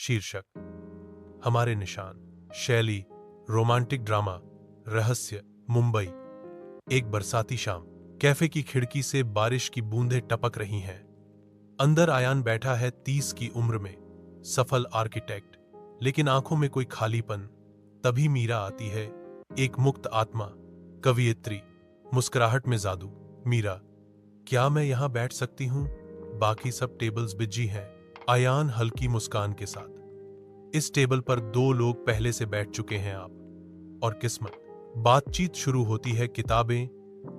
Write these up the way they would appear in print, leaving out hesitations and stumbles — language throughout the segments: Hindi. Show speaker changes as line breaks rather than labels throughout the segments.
शीर्षक हमारे निशान। शैली रोमांटिक ड्रामा। रहस्य मुंबई। एक बरसाती शाम। कैफे की खिड़की से बारिश की बूंदें टपक रही हैं। अंदर आयान बैठा है 30 की उम्र में, सफल आर्किटेक्ट, लेकिन आंखों में कोई खालीपन। तभी मीरा आती है, एक मुक्त आत्मा, कवियत्री, मुस्कुराहट में जादू। मीरा, क्या मैं यहां बैठ सकती हूं? बाकी सब टेबल्स बिजी हैं। आयान हल्की मुस्कान के साथ, इस टेबल पर 2 लोग पहले से बैठ चुके हैं, आप और किस्मत। बातचीत शुरू होती है किताबें,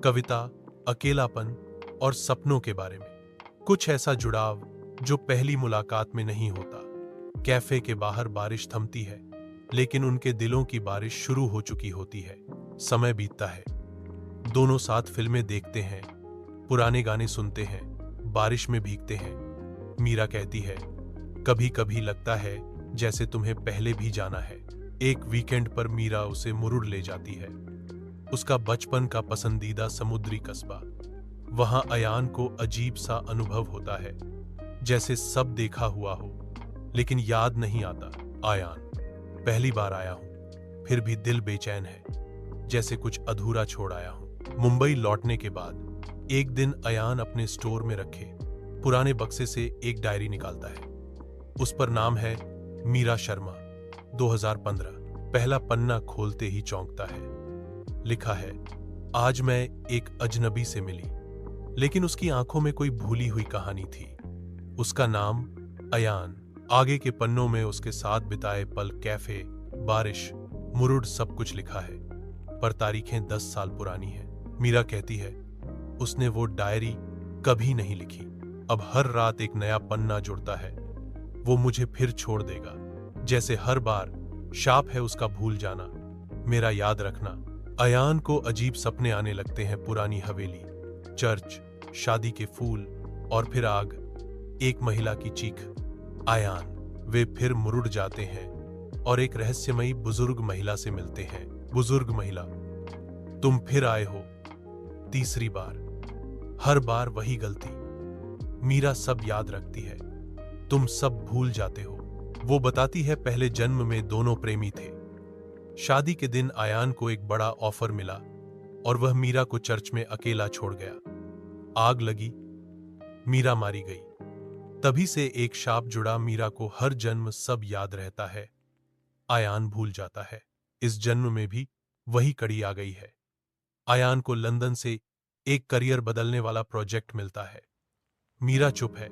कविता, अकेलापन और सपनों के बारे में। कुछ ऐसा जुड़ाव जो पहली मुलाकात में नहीं होता। कैफे के बाहर बारिश थमती है, लेकिन उनके दिलों की बारिश शुरू हो चुकी होती है। समय बीतता है, दोनों साथ फिल्में देखते हैं, पुराने गाने सुनते हैं, बारिश में भीगते हैं। मीरा कहती है, कभी कभी लगता है जैसे तुम्हें पहले भी जाना है। एक वीकेंड पर मीरा उसे मुरुड ले जाती है, उसका बचपन का पसंदीदा समुद्री कस्बा। वहां अयान को अजीब सा अनुभव होता है, जैसे सब देखा हुआ हो, लेकिन याद नहीं आता। आयान, पहली बार आया हूं, फिर भी दिल बेचैन है, जैसे कुछ अधूरा छोड़ आया हूं। मुंबई लौटने के बाद एक दिन अयान अपने स्टोर में रखे पुराने बक्से से एक डायरी निकालता है। उस पर नाम है मीरा शर्मा, 2015। पहला पन्ना खोलते ही चौंकता है। लिखा है, आज मैं एक अजनबी से मिली, लेकिन उसकी आंखों में कोई भूली हुई कहानी थी। उसका नाम अयान। आगे के पन्नों में उसके साथ बिताए पल, कैफे, बारिश, मुरुड, सब कुछ लिखा है, पर तारीखें 10 साल पुरानी हैं। मीरा कहती है, उसने वो डायरी कभी नहीं लिखी। अब हर रात एक नया पन्ना जुड़ता है। वो मुझे फिर छोड़ देगा, जैसे हर बार शाप है उसका भूल जाना, मेरा याद रखना। अयान को अजीब सपने आने लगते हैं। पुरानी हवेली, चर्च, शादी के फूल और फिर आग, एक महिला की चीख। आयान, वे फिर मुरुड जाते हैं और एक रहस्यमयी बुजुर्ग महिला से मिलते हैं। बुजुर्ग महिला, तुम फिर आए हो, तीसरी बार। हर बार वही गलती। मीरा सब याद रखती है, तुम सब भूल जाते हो। वो बताती है, पहले जन्म में दोनों प्रेमी थे। शादी के दिन आयान को एक बड़ा ऑफर मिला और वह मीरा को चर्च में अकेला छोड़ गया। आग लगी, मीरा मारी गई। तभी से एक शाप जुड़ा, मीरा को हर जन्म सब याद रहता है, आयान भूल जाता है। इस जन्म में भी वही कड़ी आ गई है। आयान को लंदन से एक करियर बदलने वाला प्रोजेक्ट मिलता है। मीरा चुप है,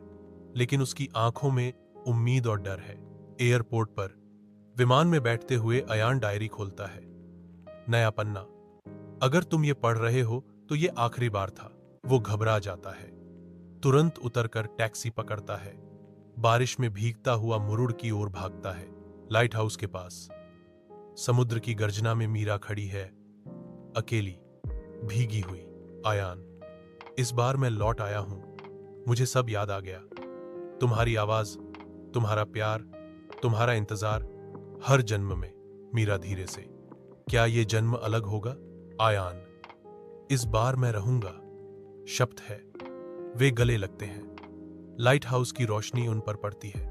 लेकिन उसकी आंखों में उम्मीद और डर है। एयरपोर्ट पर विमान में बैठते हुए अयान डायरी खोलता है। नया पन्ना, अगर तुम ये पढ़ रहे हो तो ये आखिरी बार था। वो घबरा जाता है, तुरंत उतरकर टैक्सी पकड़ता है, बारिश में भीगता हुआ मुरुड की ओर भागता है। लाइट हाउस के पास समुद्र की गर्जना में मीरा खड़ी है, अकेली, भीगी हुई। आयान, इस बार मैं लौट आया हूं, मुझे सब याद आ गया। तुम्हारी आवाज, तुम्हारा प्यार, तुम्हारा इंतजार, हर जन्म में। मीरा धीरे से, क्या ये जन्म अलग होगा? आयान, इस बार मैं रहूंगा, शब्द है। वे गले लगते हैं। लाइट हाउस की रोशनी उन पर पड़ती है।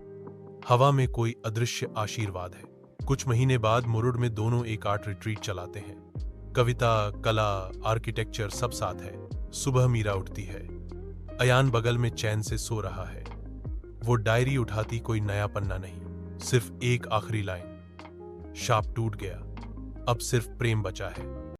हवा में कोई अदृश्य आशीर्वाद है। कुछ महीने बाद मुरुड में दोनों एक आर्ट रिट्रीट चलाते हैं। कविता, कला, आर्किटेक्चर सब साथ है। सुबह मीरा उठती है, अयान बगल में चैन से सो रहा है। वो डायरी उठाती, कोई नया पन्ना नहीं, सिर्फ एक आखिरी लाइन, शाप टूट गया, अब सिर्फ प्रेम बचा है।